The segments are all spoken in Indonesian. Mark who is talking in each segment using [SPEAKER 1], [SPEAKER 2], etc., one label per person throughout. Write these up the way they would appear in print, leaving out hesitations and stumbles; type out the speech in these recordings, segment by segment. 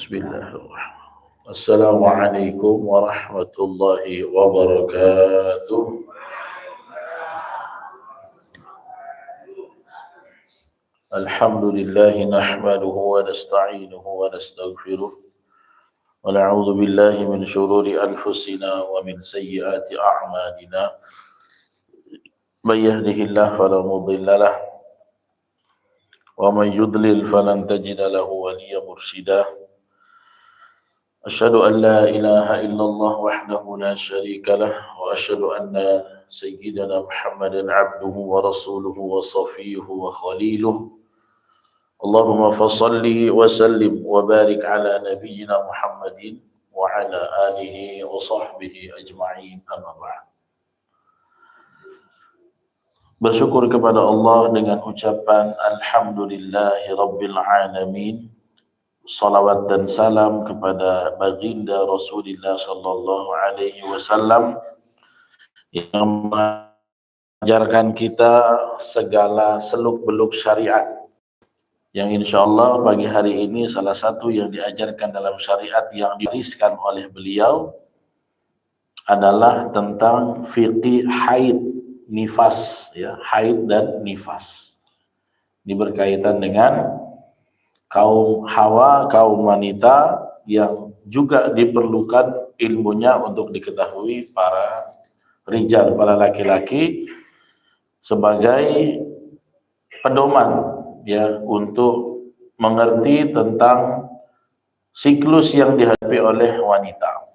[SPEAKER 1] Bismillahirrahmanirrahim. Assalamualaikum warahmatullahi wabarakatuh. Alhamdulillahi nahmaduhu wa nasta'inuhu wa nastaghfiruh. Wa na'udzu billahi min shururi anfusina wa min sayyiati a'malina. May yahdihillahu fala mudilla lahu wa man yudlil falan tajida lahu waliyyan mursyida. أشهد أن لا إله إلا الله وحده لا شريك له وأشهد أن سيدنا محمدا عبده ورسوله وصفيه وخليله اللهم فصل وسلم وبارك على نبينا محمد وعلى آله وصحبه أجمعين أما بعد. Bersyukur kepada Allah dengan ucapan Alhamdulillahi Rabbil Alamin. Salawat dan salam kepada baginda Rasulullah sallallahu alaihi wasallam yang mengajarkan kita segala seluk-beluk syariat, yang insyaallah pagi hari ini salah satu yang diajarkan dalam syariat yang diwariskan oleh beliau adalah tentang fikih haid, nifas, ya, haid dan nifas. Ini berkaitan dengan kaum hawa, kaum wanita yang juga diperlukan ilmunya untuk diketahui para rijal, para laki-laki, sebagai pedoman, ya, untuk mengerti tentang siklus yang dihadapi oleh wanita.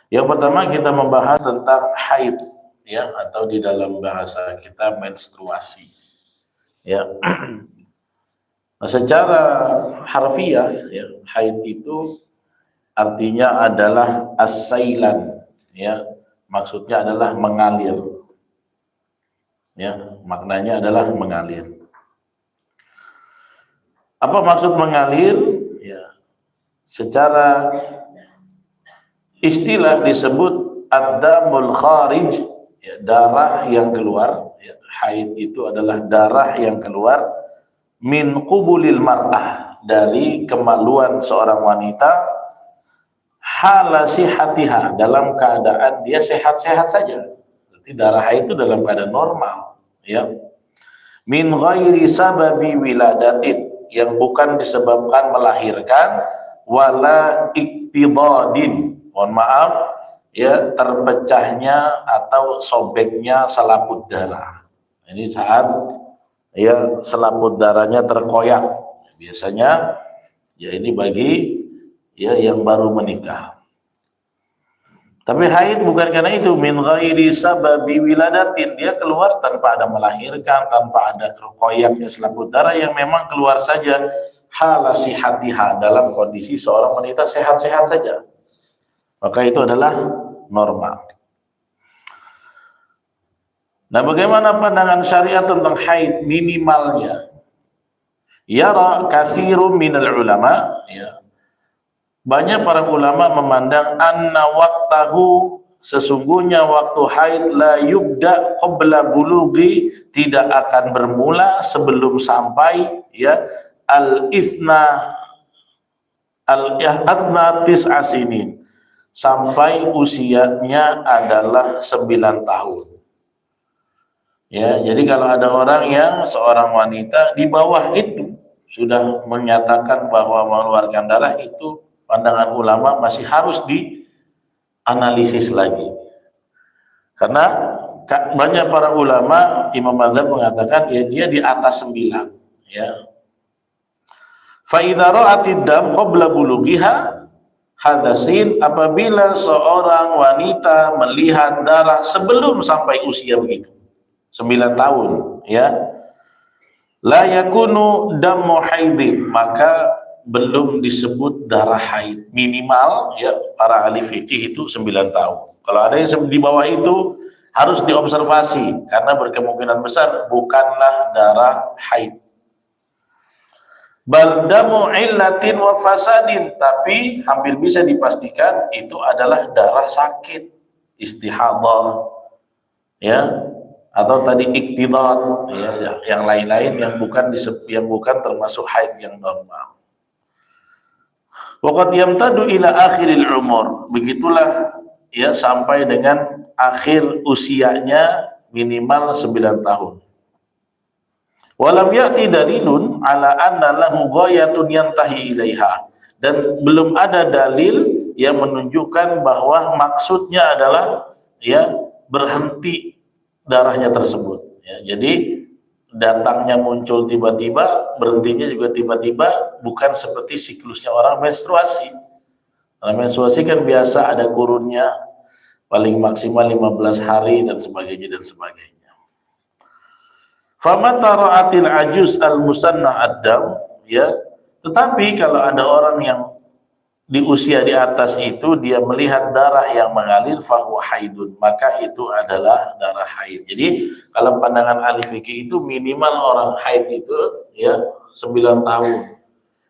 [SPEAKER 1] Yang pertama kita membahas tentang haid, ya, atau di dalam bahasa kita menstruasi, ya. Nah, secara harfiah, ya, haid itu artinya adalah as-sailan, ya, maksudnya adalah mengalir, ya, maknanya adalah mengalir. Apa maksud mengalir? Ya, secara istilah disebut ad-damul kharij, ya, darah yang keluar, ya. Haid itu adalah darah yang keluar min qubulil mar'ah, dari kemaluan seorang wanita, hala sihatiha, dalam keadaan dia sehat-sehat saja. Berarti darah haid itu dalam keadaan normal, ya. Min ghairi sababi wiladatin, yang bukan disebabkan melahirkan, wala iktidadin, mohon maaf, ya, terpecahnya atau sobeknya selaput darah. Ini saat, ya, selaput darahnya terkoyak. Biasanya, ya, ini bagi, ya, yang baru menikah. Tapi haid bukan karena itu, min ghairi sababi wiladatin, dia keluar tanpa ada melahirkan, tanpa ada terkoyaknya selaput darah, yang memang keluar saja hala sihatiha, dalam kondisi seorang wanita sehat-sehat saja, maka itu adalah normal. Nah, bagaimana pandangan syariat tentang haid minimalnya? Yara katsirun minal ulama, ya, banyak para ulama memandang anna waqtahu, sesungguhnya waktu haid la yubda qabla bulughi, tidak akan bermula sebelum sampai, ya, al-ithna tis'a sinin, sampai usianya adalah 9 tahun. Ya, jadi kalau ada orang yang seorang wanita di bawah itu sudah menyatakan bahwa mengeluarkan darah, itu pandangan ulama masih harus dianalisis lagi. Karena banyak para ulama, imam mazhab mengatakan, ya, dia di atas 9, ya. Fa idza ra'atid dam qabla bulughiha hadasin, apabila seorang wanita melihat darah sebelum sampai usia begitu, 9 tahun, ya, la yakunu damu haidin, maka belum disebut darah haid. Minimal, ya, para ahli fikih itu 9 tahun. Kalau ada yang di bawah itu harus diobservasi, karena berkemungkinan besar bukanlah darah haid. Bal damu illatin wa fasadin, tapi hampir bisa dipastikan itu adalah darah sakit, istihadah, ya, atau tadi iktidad, ya, yang lain-lain yang bukan termasuk haid yang normal. Waqad yamtadu ila akhiril umur. Begitulah ya sampai dengan akhir usianya minimal 9 tahun. Walam ya'ti dalilun ala anna lahu ghayatun yantahi ilaiha. Dan belum ada dalil yang menunjukkan bahwa maksudnya adalah ya berhenti darahnya tersebut. Ya, jadi datangnya muncul tiba-tiba, berhentinya juga tiba-tiba, bukan seperti siklusnya orang menstruasi. Karena menstruasi kan biasa ada kurunnya, paling maksimal 15 hari dan sebagainya dan sebagainya. Famata ra'atil ajuz al-musannah ad-dam, ya. Tetapi kalau ada orang yang di usia di atas itu dia melihat darah yang mengalir fahuwa haidun, maka itu adalah darah haid. Jadi kalau pandangan ahli fikih itu minimal orang haid itu ya 9 tahun.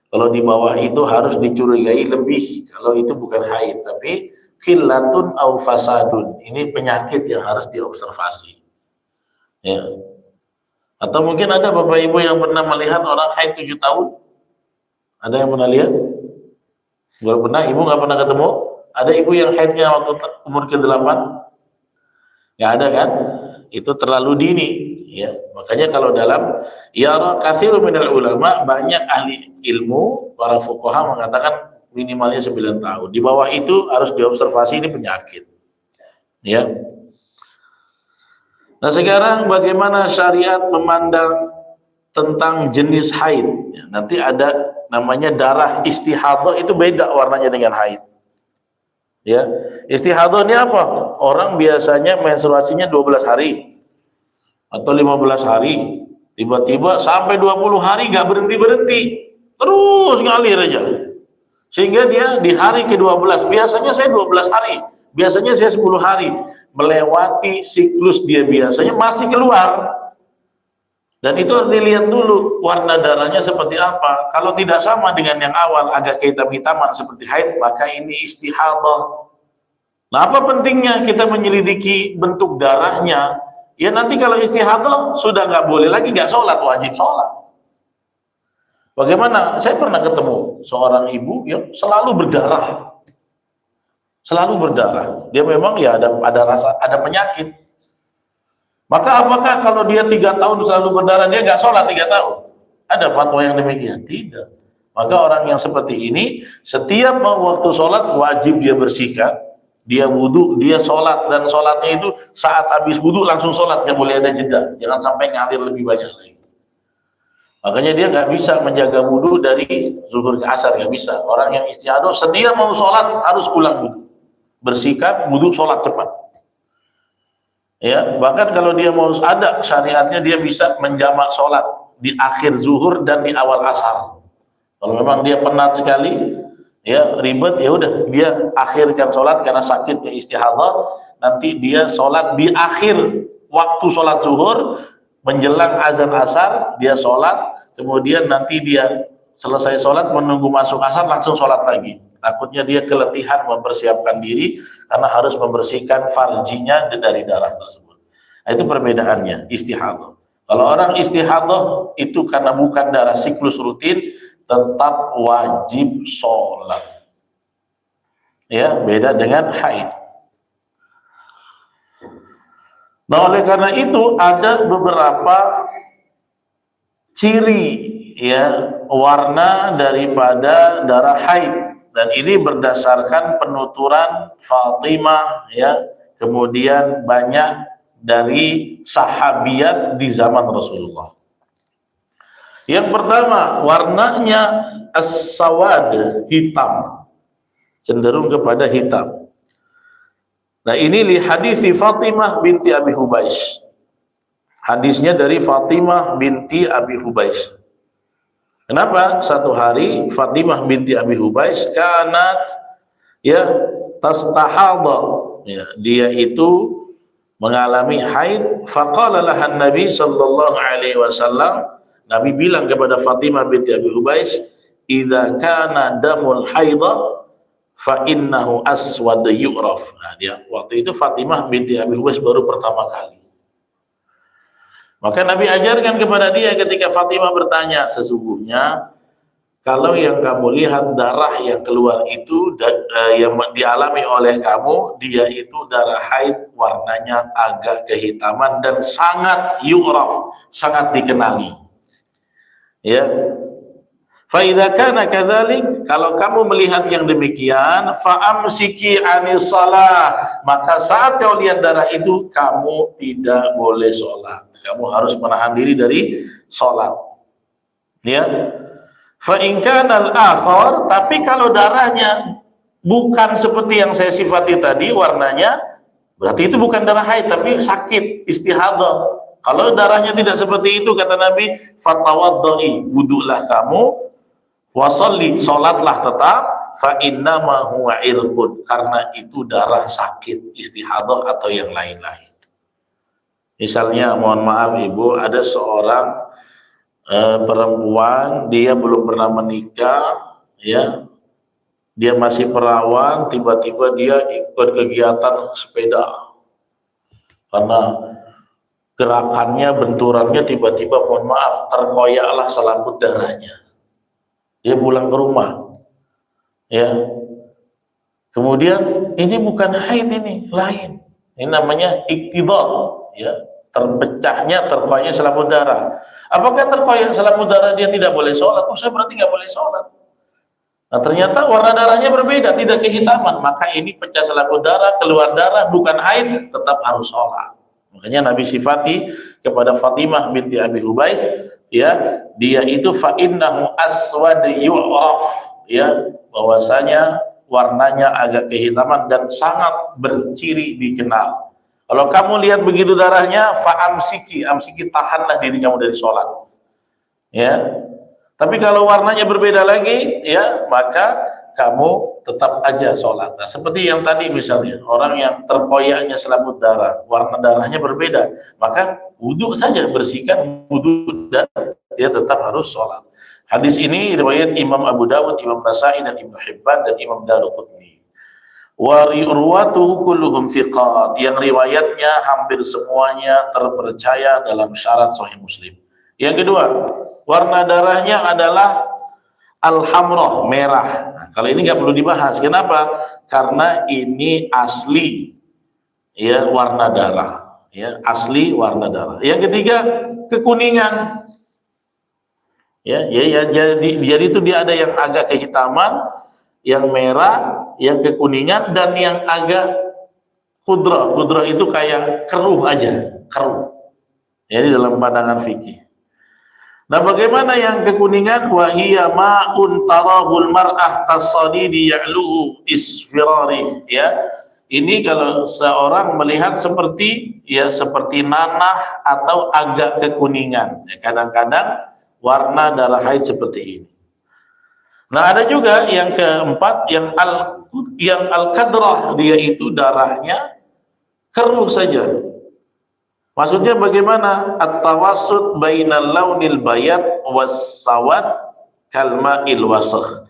[SPEAKER 1] Kalau di bawah itu harus dicurigai lebih kalau itu bukan haid, tapi khillatun au fasadun. Ini penyakit yang harus diobservasi. Ya. Atau mungkin ada Bapak Ibu yang pernah melihat orang haid 7 tahun? Ada yang pernah lihat? Nggak pernah, ibu nggak pernah ketemu? Ada ibu yang haidnya waktu umur ke-8? Nggak ada kan? Itu terlalu dini. Ya, makanya kalau dalam yara katsirun minal ulama, banyak ahli ilmu, para fuqaha mengatakan minimalnya 9 tahun. Di bawah itu harus diobservasi ini penyakit. Ya. Nah sekarang bagaimana syariat memandang tentang jenis haid? Ya, nanti ada namanya darah istihadah, itu beda warnanya dengan haid. Ya, istihadah ini apa? Orang biasanya menstruasinya 12 hari atau 15 hari, tiba-tiba sampai 20 hari nggak berhenti-berhenti, terus ngalir aja. Sehingga dia di hari ke-12, biasanya saya 12 hari, biasanya saya 10 hari, melewati siklus dia biasanya masih keluar. Dan itu harus dilihat dulu warna darahnya seperti apa. Kalau tidak sama dengan yang awal, agak kehitam-hitaman seperti haid, maka ini istihadah. Nah, apa pentingnya kita menyelidiki bentuk darahnya? Ya nanti kalau istihadah sudah nggak boleh lagi, nggak sholat, wajib sholat. Bagaimana? Saya pernah ketemu seorang ibu yang selalu berdarah. Selalu berdarah. Dia memang ya ada penyakit. Maka apakah kalau dia 3 tahun selalu berdarah dia nggak sholat 3 tahun? Ada fatwa yang demikian? Tidak. Maka orang yang seperti ini setiap mau waktu sholat wajib dia bersihkan, dia wudhu, dia sholat, dan sholatnya itu saat habis wudhu langsung sholat, nggak boleh ada jeda, jangan sampai ngalir lebih banyak lagi. Makanya dia nggak bisa menjaga wudhu dari zuhur ke asar, nggak bisa. Orang yang istihadah setiap mau sholat harus ulang wudhu, bersihkan wudhu, sholat cepat. Ya, bahkan kalau dia mau ada syariatnya dia bisa menjamak sholat di akhir zuhur dan di awal asar. Kalau memang dia penat sekali, ya ribet, ya udah dia akhirkan sholat karena sakitnya istihadah. Nanti dia sholat di akhir waktu sholat zuhur menjelang azan asar, dia sholat, kemudian nanti dia selesai sholat menunggu masuk asar langsung sholat lagi. Takutnya dia keletihan mempersiapkan diri karena harus membersihkan farjinya dari darah tersebut. Nah, itu perbedaannya istihadah. Kalau orang istihadah itu karena bukan darah siklus rutin, tetap wajib sholat. Ya, beda dengan haid. Nah, oleh karena itu ada beberapa ciri ya warna daripada darah haid. Dan ini berdasarkan penuturan Fatimah ya, kemudian banyak dari sahabiat di zaman Rasulullah. Yang pertama, warnanya as-sawad, hitam, cenderung kepada hitam. Nah, ini li hadisi Fatimah binti Abi Hubais. Hadisnya dari Fatimah binti Abi Hubais. Kenapa? Satu hari Fatimah binti Abi Hubais kanat ya tastahadha, ya, dia itu mengalami haid. Faqala lahan Nabi sallallahu alaihi wasallam, Nabi bilang kepada Fatimah binti Abi Hubais, idza kana damul haidha fa innahu aswad yu'raf. Nah, dia waktu itu Fatimah binti Abi Hubais baru pertama kali. Maka Nabi ajarkan kepada dia ketika Fatimah bertanya, sesungguhnya kalau yang kamu lihat darah yang keluar itu yang dialami oleh kamu, dia itu darah haid, warnanya agak kehitaman dan sangat yu'raf, sangat dikenali. Ya. Fa idza kana kadzalik, kalau kamu melihat yang demikian, fa amsiki anis shalah, maka saat kau lihat darah itu kamu tidak boleh sholat. Kamu harus menahan diri dari sholat. Ya. Fa in kana al-akhar, tapi kalau darahnya bukan seperti yang saya sifati tadi warnanya, berarti itu bukan darah haid tapi sakit, istihadah. Kalau darahnya tidak seperti itu, kata Nabi, fatawaddai, wudulah kamu, wasalli, sholatlah tetap, fa innama huwa irqun, karena itu darah sakit, istihadah atau yang lain-lain. Misalnya, mohon maaf Ibu, ada seorang perempuan, dia belum pernah menikah, ya, dia masih perawan, tiba-tiba dia ikut kegiatan sepeda karena gerakannya, benturannya tiba-tiba, mohon maaf, terkoyaklah selaput darahnya. Dia pulang ke rumah, ya, kemudian ini bukan haid, ini lain, ini namanya iktidal, ya, terpecahnya, terkoyaknya selaput darah. Apakah terkoyak selaput darah dia tidak boleh sholat? Oh, saya berarti nggak boleh sholat. Nah, ternyata warna darahnya berbeda, tidak kehitaman. Maka ini pecah selaput darah, keluar darah, bukan haid, tetap harus sholat. Makanya Nabi sifati kepada Fatimah binti Abi Hubais, ya, dia itu fa innahu aswad yu'raf, ya, bahwasanya warnanya agak kehitaman dan sangat berciri dikenal. Kalau kamu lihat begitu darahnya, fa'amsiki, amsiki, tahanlah diri kamu dari sholat. Ya, tapi kalau warnanya berbeda lagi, ya, maka kamu tetap aja sholat. Nah, seperti yang tadi misalnya, orang yang terkoyaknya selaput darah, warna darahnya berbeda, maka wudhu saja, bersihkan wudhu dan dia tetap harus sholat. Hadis ini riwayat Imam Abu Dawud, Imam Nasai, dan Ibnu Hibban, dan Imam Daruqutni. Wa riwayatuhu kulluhum thiqat, yang riwayatnya hampir semuanya terpercaya dalam syarat Sahih Muslim. Yang kedua, warna darahnya adalah al-hamrah, merah. Nah, kalau ini nggak perlu dibahas. Kenapa? Karena ini asli, ya, warna darah, ya, asli warna darah. Yang ketiga, kekuningan. Ya, jadi itu dia ada yang agak kehitaman, yang merah, yang kekuningan, dan yang agak khudrah. Khudrah itu kayak keruh aja, keruh. Jadi dalam pandangan fikih. Nah, bagaimana yang kekuningan? Wa hiya ma'un tarahul mar'ah tasadidi ya'luhu isfirari, ya. Ini kalau seorang melihat seperti, ya, seperti nanah atau agak kekuningan. Ya, kadang-kadang warna darah haid seperti ini. Nah, ada juga yang keempat, yang al-kadrah, dia itu darahnya keruh saja. Maksudnya bagaimana? At-tawassut bainal launil bayad was-sawad kalma'il wasakh.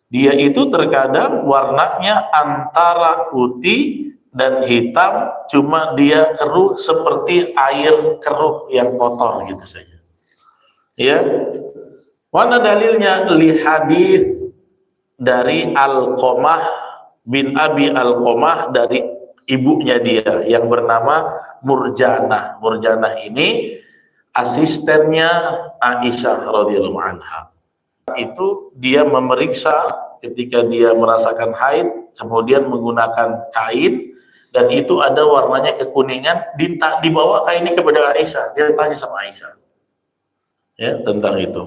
[SPEAKER 1] Dia itu terkadang warnanya antara putih dan hitam, cuma dia keruh seperti air keruh yang kotor gitu saja. Ya. Mana dalilnya? Li hadis dari Alqamah bin Abi Alqamah, dari ibunya dia yang bernama Murjanah. Murjanah ini asistennya Aisyah radhiyallahu anha. Itu dia memeriksa ketika dia merasakan haid, kemudian menggunakan kain, dan itu ada warnanya kekuningan, dibawa kainnya kepada Aisyah. Dia tanya sama Aisyah, ya, tentang itu.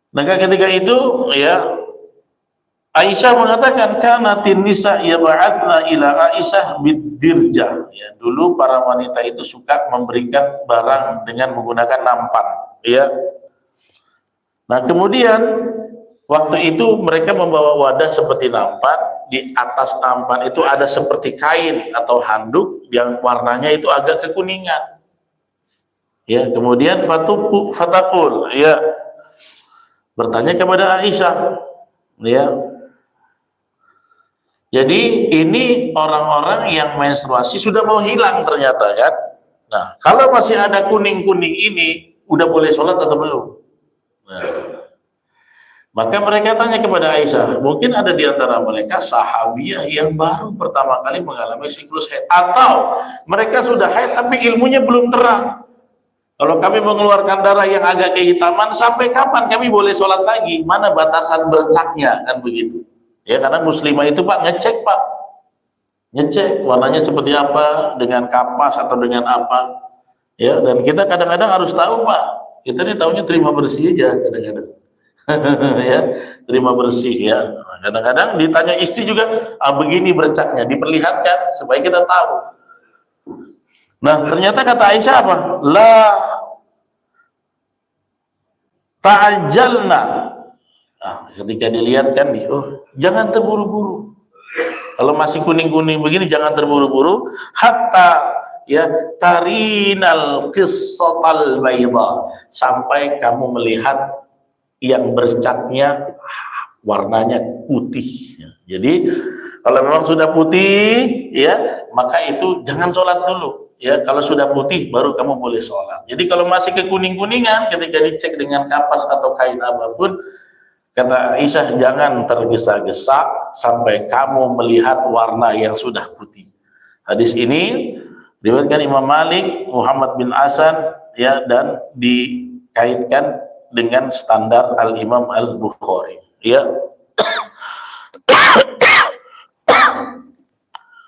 [SPEAKER 1] Nah, ketika itu, ya, Aisyah mengatakan kanatin nisa yab'atsna ila Aisyah bidirjah. Ya, dulu para wanita itu suka memberikan barang dengan menggunakan nampan, ya. Nah, kemudian waktu itu mereka membawa wadah seperti nampan, di atas nampan itu ada seperti kain atau handuk yang warnanya itu agak kekuningan. Ya, kemudian fatakul, ya, bertanya kepada Aisyah, ya. Jadi ini orang-orang yang menstruasi sudah mau hilang ternyata, kan. Nah, kalau masih ada kuning-kuning ini, udah boleh sholat atau belum? Nah, Maka mereka tanya kepada Aisyah, mungkin ada di antara mereka sahabiah yang baru pertama kali mengalami siklus haid, atau mereka sudah haid tapi ilmunya belum terang. Kalau kami mengeluarkan darah yang agak kehitaman, sampai kapan kami boleh sholat lagi? Mana batasan bercaknya, kan begitu? Ya, karena muslimah itu Pak ngecek Pak, ngecek warnanya seperti apa, dengan kapas atau dengan apa. Ya, dan kita kadang-kadang harus tahu Pak. Kita ini tahunya terima bersih aja kadang-kadang. Ya, terima bersih ya. Kadang-kadang ditanya istri juga, begini bercaknya, diperlihatkan supaya kita tahu. Nah, ternyata kata Aisyah apa? La ta'ajjalna. Nah, ketika dilihat kan, oh, jangan terburu-buru. Kalau masih kuning-kuning begini jangan terburu-buru, hatta ya tarinal qissatal bayda, sampai kamu melihat yang bercaknya warnanya putih. Jadi kalau memang sudah putih ya, maka itu jangan sholat dulu ya. Kalau sudah putih baru kamu boleh sholat. Jadi kalau masih kekuning-kuningan, ketika dicek dengan kapas atau kain apapun, kata Aisyah, jangan tergesa-gesa sampai kamu melihat warna yang sudah putih. Hadis ini diriwayatkan Imam Malik, Muhammad bin Hasan ya, dan dikaitkan dengan standar Al-Imam Al-Bukhari ya.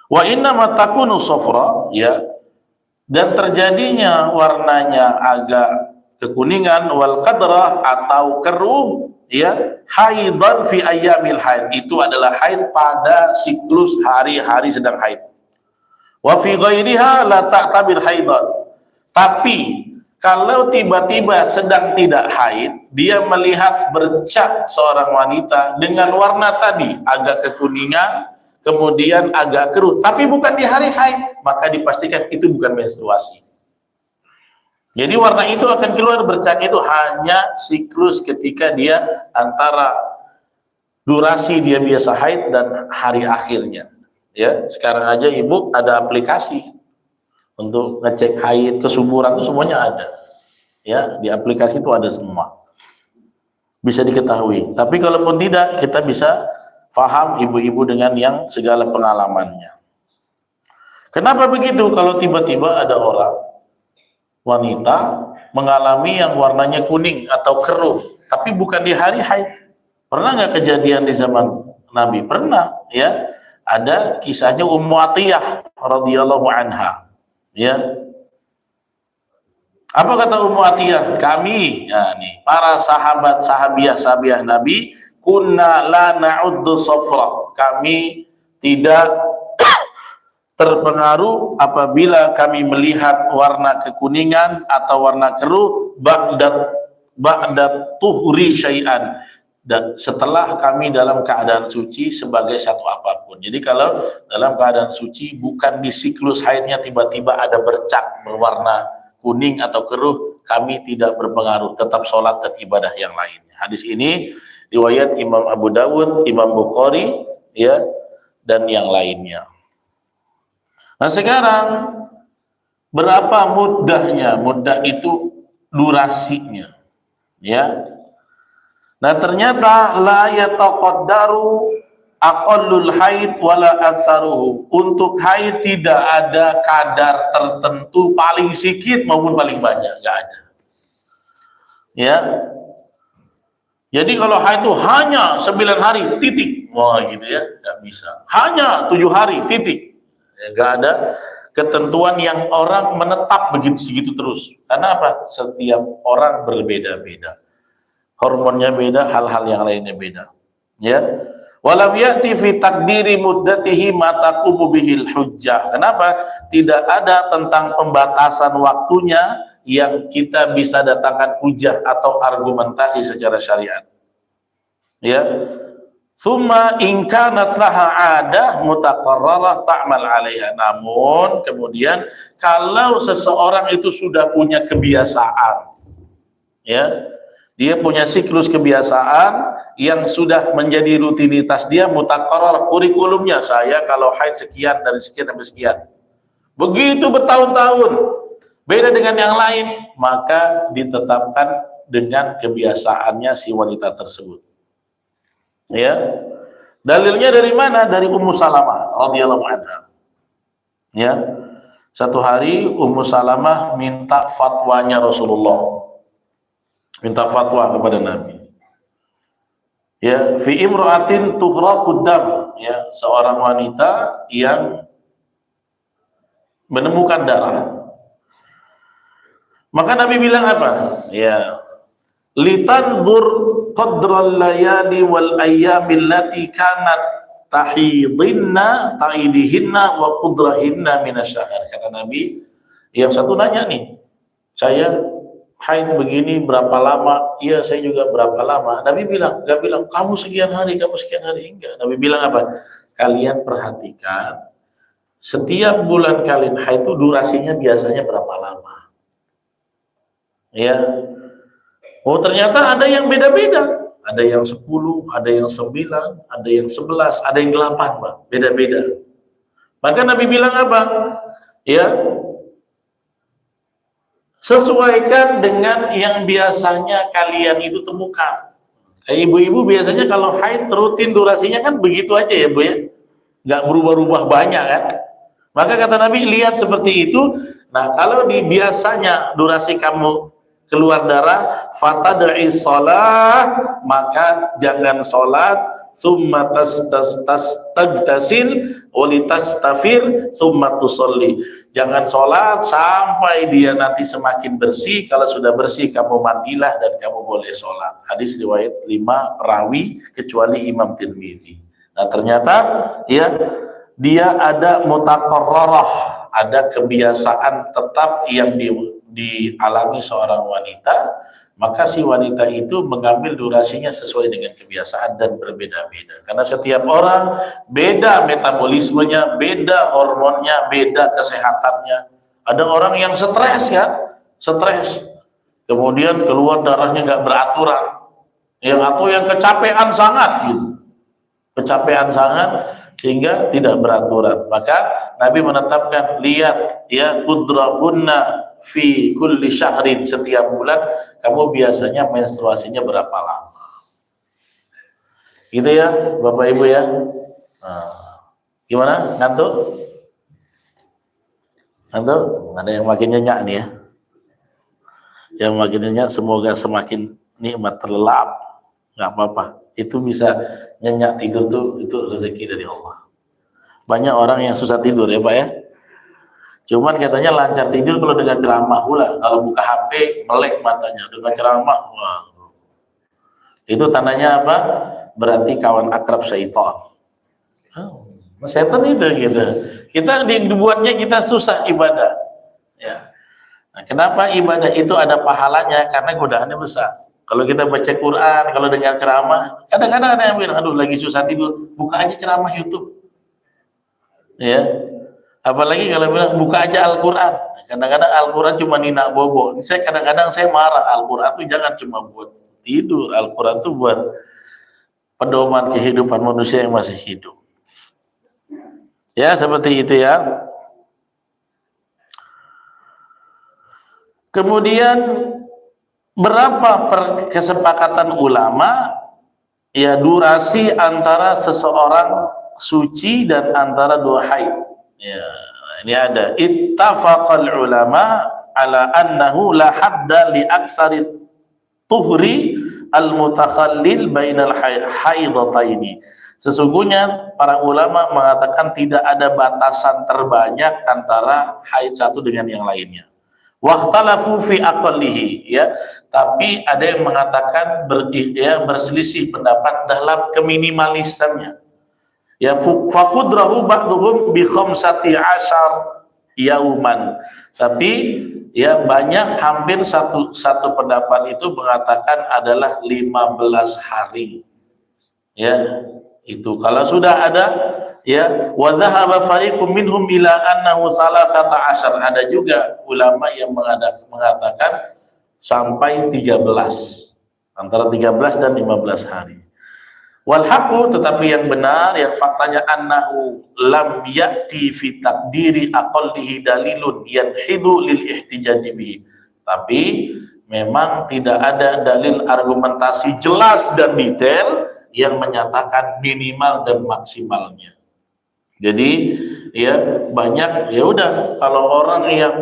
[SPEAKER 1] Wa inna ma takunu safra ya, dan terjadinya warnanya agak kekuningan, wal qadrah atau keruh ya, haidan fi ayyamil haid, itu adalah haid pada siklus hari-hari sedang haid. Wa fi ghairiha la ta'tabir haidan, tapi kalau tiba-tiba sedang tidak haid, dia melihat bercak seorang wanita dengan warna tadi, agak kekuningan, kemudian agak keruh, tapi bukan di hari haid, maka dipastikan itu bukan menstruasi. Jadi warna itu akan keluar bercak itu hanya siklus ketika dia antara durasi dia biasa haid dan hari akhirnya. Ya, sekarang aja Ibu ada aplikasi untuk ngecek haid, kesuburan itu semuanya ada. Ya, di aplikasi itu ada semua. Bisa diketahui. Tapi kalaupun tidak, kita bisa faham ibu-ibu dengan yang segala pengalamannya. Kenapa begitu? Kalau tiba-tiba ada orang wanita mengalami yang warnanya kuning atau keruh, tapi bukan di hari haid. Pernah nggak kejadian di zaman Nabi? Pernah, ya. Ada kisahnya Ummu Atiyah radhiyallahu anha. Ya. Apa kata Ummu Atiyah? Kami, ya nih, para sahabat sahabiah Nabi, kunna la na'uddu safra. Kami tidak terpengaruh apabila kami melihat warna kekuningan atau warna keruh ba'da tuhri syai'an, dan setelah kami dalam keadaan suci sebagai satu apapun. Jadi kalau dalam keadaan suci, bukan di siklus haidnya tiba-tiba ada bercak berwarna kuning atau keruh, kami tidak berpengaruh, tetap sholat dan ibadah yang lainnya. Hadis ini riwayat Imam Abu Dawud, Imam Bukhari ya, dan yang lainnya. Nah sekarang berapa muddahnya? Muddah itu durasinya ya. Nah ternyata la yataqaddaru aqallul haid wala aksaruhu. Untuk haid tidak ada kadar tertentu paling sedikit maupun paling banyak, enggak ada. Ya. Jadi kalau haid itu hanya 9 hari titik, wah gitu ya, enggak bisa. Hanya 7 hari titik. Enggak ada ketentuan yang orang menetap begitu segitu terus. Karena apa? Setiap orang berbeda-beda. Hormonnya beda, hal-hal yang lainnya beda. Ya. Walam ya'ti fi takdiri muddatihi ma taqumu bihil hujjah. Kenapa? Tidak ada tentang pembatasan waktunya yang kita bisa datangkan hujah atau argumentasi secara syariat. Ya. Tsumma in kanat laha 'adah mutaqarrarah ta'mal 'alaiha. Namun kemudian kalau seseorang itu sudah punya kebiasaan, ya, dia punya siklus kebiasaan yang sudah menjadi rutinitas dia, mutaqarrar, kurikulumnya, saya kalau haid sekian dari sekian sampai sekian. Begitu bertahun-tahun, beda dengan yang lain, maka ditetapkan dengan kebiasaannya si wanita tersebut. Ya. Dalilnya dari mana? Dari Ummu Salamah radhiyallahu anha. Ya. Satu hari Ummu Salamah minta fatwanya Rasulullah. Minta fatwa kepada Nabi. Ya, fi imra'atin tuhraqud dam, ya, seorang wanita yang menemukan darah. Maka Nabi bilang apa? Ya, litanzur qadral layali wal ayyamil lati kanat ta'idihinna wa qudrahinna minasyahr. Kata Nabi, yang satu nanya nih, saya haid begini berapa lama? Iya, saya juga berapa lama. Nabi bilang, enggak bilang kamu sekian hari, enggak. Nabi bilang apa? Kalian perhatikan setiap bulan kalian haid itu durasinya biasanya berapa lama? Ya. Oh, ternyata ada yang beda-beda. Ada yang 10, ada yang 9, ada yang 11, ada yang 8, Pak. Beda-beda. Maka Nabi bilang apa? Ya, sesuaikan dengan yang biasanya kalian itu temukan. Ibu-ibu biasanya kalau haid rutin durasinya kan begitu aja ya, Bu ya. Nggak berubah-ubah banyak kan. Maka kata Nabi, lihat seperti itu. Nah, kalau di biasanya durasi kamu keluar darah, fatad'i shalah, maka jangan sholat, summa tagtasil walitastafir summa tusolli. Jangan sholat sampai dia nanti semakin bersih. Kalau sudah bersih kamu mandilah dan kamu boleh sholat. Hadis riwayat 5 rawi kecuali Imam Tirmidzi. Nah, ternyata ya dia ada mutaqarrarah, ada kebiasaan tetap yang dialami seorang wanita, maka si wanita itu mengambil durasinya sesuai dengan kebiasaan dan berbeda-beda. Karena setiap orang beda metabolismenya, beda hormonnya, beda kesehatannya. Ada orang yang stres ya, stres, kemudian keluar darahnya nggak beraturan, atau yang kecapean sangat gitu, kecapean sangat sehingga tidak beraturan. Maka Nabi menetapkan, lihat ya, qudrahunna fi kulli syahrin, setiap bulan kamu biasanya menstruasinya berapa lama. Gitu ya Bapak Ibu ya. Nah, gimana? Ngantuk? Ngantuk? Ada yang makin nyenyak nih ya. Yang makin nyenyak semoga semakin nikmat terlelap. Nggak apa-apa. Itu bisa nyenyak tidur tuh, itu rezeki dari Allah. Banyak orang yang susah tidur ya Pak ya. Cuman katanya lancar tidur kalau dengan ceramah pula. Kalau buka HP melek matanya dengan ceramah. Wah. Itu tandanya apa? Berarti kawan akrab syaitan. Setan itu gitu. Kita dibuatnya kita susah ibadah. Ya. Nah, kenapa ibadah itu ada pahalanya? Karena godaannya besar. Kalau kita baca Quran, kalau dengan ceramah, kadang-kadang ada yang bilang, aduh lagi susah tidur, buka aja ceramah YouTube. Ya. Apalagi kalau bilang buka aja Al-Quran. Kadang-kadang Al-Quran cuma nina bobo. Kadang-kadang saya marah, Al-Quran itu jangan cuma buat tidur. Al-Quran itu buat pedoman kehidupan manusia yang masih hidup. Ya, seperti itu ya. Kemudian berapa kesepakatan ulama ya durasi antara seseorang suci dan antara dua haid. Ya, ini ada ittafaqal ulama ala annahu la hadda li aktsari tuhri al mutakhallil bainal haidataini. Sesungguhnya para ulama mengatakan tidak ada batasan terbanyak antara haid satu dengan yang lainnya. Waqtalafu fi aqallihi, ya, tapi ada yang mengatakan berselisih pendapat dalam keminimalisannya. Ya, faqudrahu ba'dhum bi 15 yauman. Tapi ya banyak, hampir satu pendapat itu mengatakan adalah 15 hari. Ya, itu kalau sudah ada ya, wa dhahaba fariqum minhum ila annahu 13. Ada juga ulama yang mengatakan sampai 13, antara 13 dan 15 hari. Wal haqu, tetapi yang benar, yang faktanya annahu lam ya'ti fi taqdiri aqallihi dalilun yanhidu lil ihtijaj bihi. Tapi memang tidak ada dalil argumentasi jelas dan detail yang menyatakan minimal dan maksimalnya. Jadi ya banyak, ya udah, kalau orang yang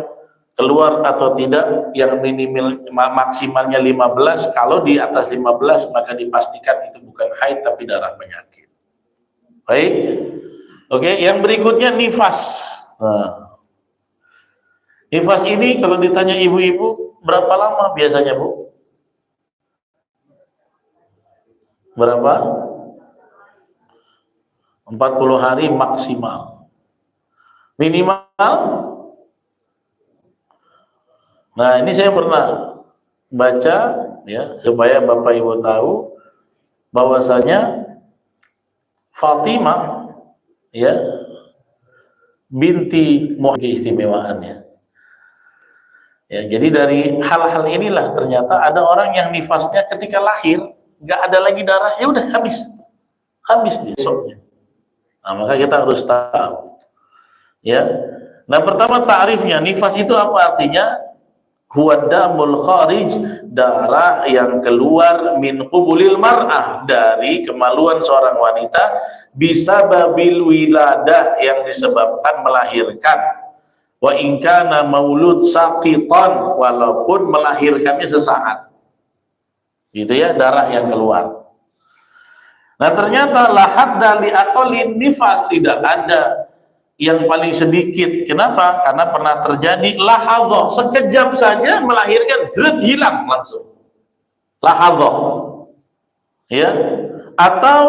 [SPEAKER 1] keluar atau tidak, yang minimal maksimalnya 15, kalau di atas 15 maka dipastikan itu bukan haid tapi darah penyakit. Baik. Oke, yang berikutnya nifas. Nah, nifas ini kalau ditanya ibu-ibu berapa lama biasanya, Bu? Berapa? 40 hari maksimal. Minimal. Nah, ini saya pernah baca ya, supaya Bapak Ibu tahu bahwasanya Fatimah ya binti Muhammad, keistimewaannya. Ya, jadi dari hal-hal inilah ternyata ada orang yang nifasnya ketika lahir nggak ada lagi darah, ya udah habis besoknya. Nah, maka kita harus tahu. Ya. Nah, pertama ta'rifnya, nifas itu apa artinya? Huwa damul kharij, darah yang keluar min qubulil mar'ah, dari kemaluan seorang wanita, bisa babil wiladah, yang disebabkan melahirkan. Wa in kana maulud saqitan, walaupun melahirkannya sesaat. Gitu ya, darah yang keluar. Nah, ternyata lahad dali aqallin nifas, tidak ada yang paling sedikit. Kenapa? Karena pernah terjadi lahadhah, sekejap saja melahirkan, hilang langsung. Lahadhah. Ya. Atau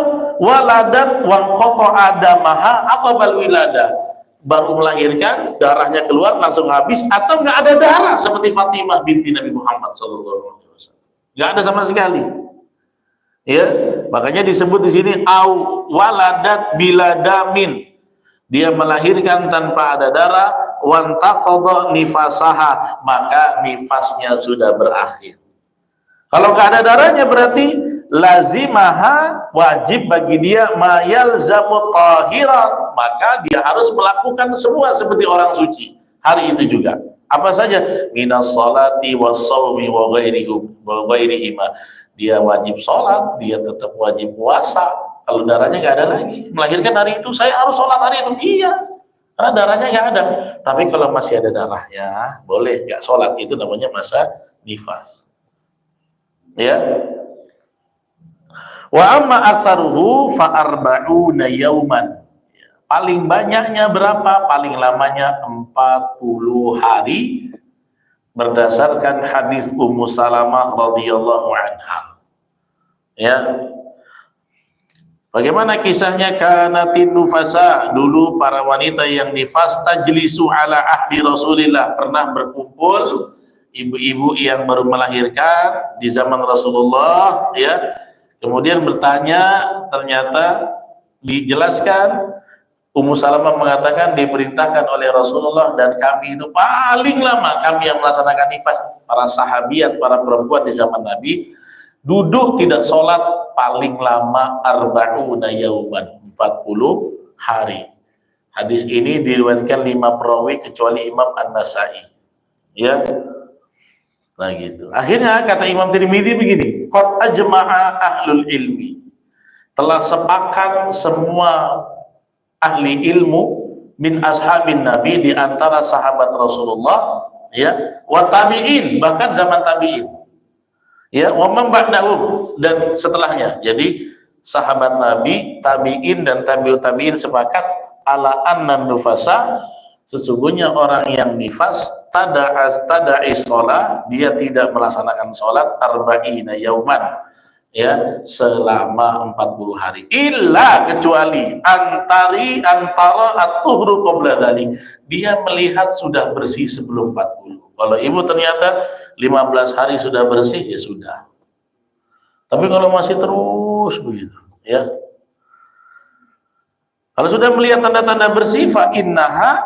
[SPEAKER 1] waladat wa qata adamaha aqbal wilada, baru melahirkan, darahnya keluar langsung habis, atau enggak ada darah seperti Fatimah binti Nabi Muhammad sallallahu alaihi wasallam. Enggak ada sama sekali. Ya, makanya disebut di sini au waladat biladamin, dia melahirkan tanpa ada darah, wantaqadha nifasaha, maka nifasnya sudah berakhir. Kalau nggak ada darahnya berarti lazimaha, wajib bagi dia mayalzamu tahirat, maka dia harus melakukan semua seperti orang suci hari itu juga. Apa saja? Minas sholati was shaumi wa ghairihima. Dia wajib sholat, dia tetap wajib puasa. Kalau darahnya nggak ada lagi, melahirkan hari itu saya harus sholat hari itu, iya, karena darahnya nggak ada. Tapi kalau masih ada darahnya, boleh nggak sholat, itu namanya masa nifas. Ya. Wa amma aktsaruhu fa arba'una yauman. Paling banyaknya berapa? Paling lamanya 40 hari, berdasarkan hadis Ummu Salamah radhiyallahu anha. Ya. Bagaimana kisahnya? Kanatin nufasa, dulu para wanita yang nifas, tajlisu ala ahdi Rasulillah, pernah berkumpul ibu-ibu yang baru melahirkan di zaman Rasulullah, ya. Kemudian bertanya, ternyata dijelaskan, Ummu Salamah mengatakan diperintahkan oleh Rasulullah, dan kami itu paling lama, kami yang melaksanakan nifas, para sahabiat, para perempuan di zaman Nabi, duduk tidak sholat paling lama arba'una yauman, 40 hari. Hadis ini diriwayatkan 5 perawi kecuali Imam An-Nasai. Ya. Nah gitu. Akhirnya kata Imam Tirmidzi begini, qad ajma'a ahlul ilmi, telah sepakat semua ahli ilmu min ashabin Nabi, di antara sahabat Rasulullah, ya, wa tabi'in, bahkan zaman tabi'in, ya, wa man ba'dahum, dan setelahnya. Jadi sahabat Nabi, tabi'in dan tabi'ut tabi'in sepakat ala anna nufasa, sesungguhnya orang yang nifas tada'is sholat, dia tidak melaksanakan sholat arba'ina yauman, ya, selama 40 hari, illa, kecuali antara at-tuhru qabla dzalik, dia melihat sudah bersih sebelum 40. Kalau ibu ternyata 15 hari sudah bersih, ya sudah. Tapi kalau masih terus begitu, ya, kalau sudah melihat tanda-tanda bersih, fa innaha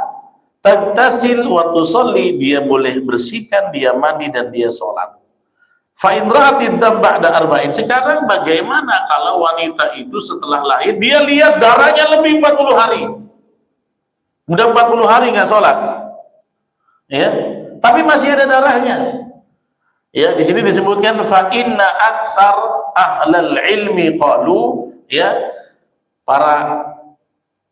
[SPEAKER 1] tagtasil wa tusalli, dia boleh bersihkan, dia mandi dan dia sholat. Fa in ra'atid dam ba'da arba'in, sekarang bagaimana kalau wanita itu setelah lahir dia lihat darahnya lebih 40 hari, udah 40 hari nggak sholat, ya, tapi masih ada darahnya, Ya, di sini disebutkan fa inna aktsar ahlal ilmi qalu, ya, para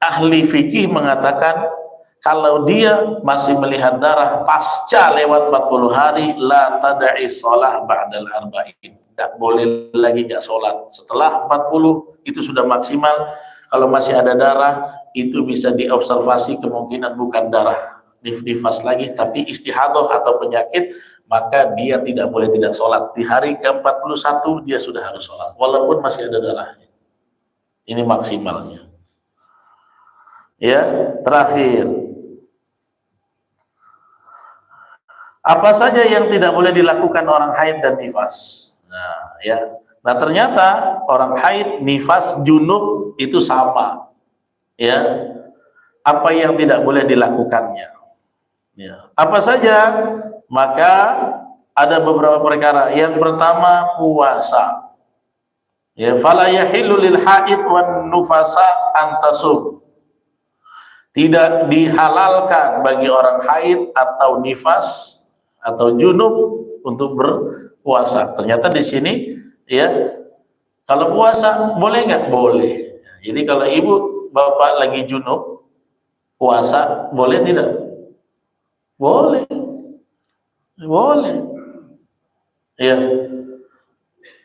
[SPEAKER 1] ahli fikih mengatakan kalau dia masih melihat darah pasca lewat 40 hari la tad'i shalah ba'dal arba'in. Tidak boleh lagi enggak sholat setelah 40, itu sudah maksimal. Kalau masih ada darah itu bisa diobservasi kemungkinan bukan darah nifas lagi tapi istihadah atau penyakit, maka dia tidak boleh tidak sholat. Di hari ke-41 dia sudah harus sholat walaupun masih ada darahnya. Ini maksimalnya. Ya, terakhir, apa saja yang tidak boleh dilakukan orang haid dan nifas? Nah, ya. Nah, ternyata orang haid, nifas, junub itu sama. Ya. Apa yang tidak boleh dilakukannya? Ya. Apa saja? Maka ada beberapa perkara. Yang pertama, puasa. Ya, fala yahillu lil haid wan nufasa antasum. Tidak dihalalkan bagi orang haid atau nifas atau junub untuk berpuasa. Ternyata di sini, ya, kalau puasa boleh nggak? Boleh. Jadi kalau ibu bapak lagi junub puasa boleh tidak? Boleh, boleh. Ya.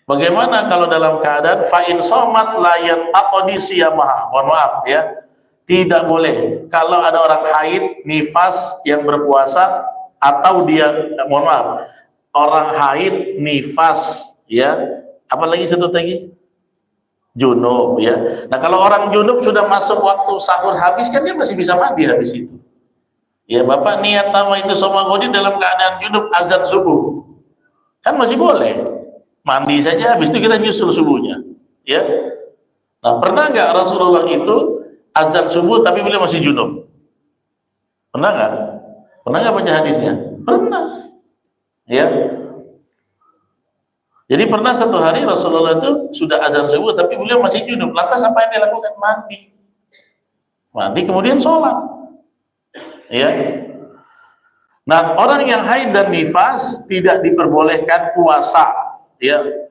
[SPEAKER 1] Bagaimana kalau dalam keadaan fa'in somat layat aqdisi yamaha? Mohon maaf ya. Tidak boleh kalau ada orang haid, nifas yang berpuasa, atau dia, mohon maaf, orang haid, nifas, ya, apalagi satu lagi, junub, ya. Nah kalau orang junub sudah masuk waktu sahur habis, kan dia masih bisa mandi habis itu. Ya, bapak niat nama itu sama godi dalam keadaan junub azan subuh, kan masih boleh mandi saja, habis itu kita nyusul subuhnya, ya. Nah pernah nggak Rasulullah itu azan subuh tapi beliau masih junub? Pernah nggak? Pernah nggak baca hadisnya? Pernah. Ya. Jadi pernah satu hari Rasulullah itu sudah azan subuh tapi beliau masih junub. Lantas apa yang dilakukan? Mandi. Mandi kemudian sholat. Ya. Nah, orang yang haid dan nifas tidak diperbolehkan puasa. Ya.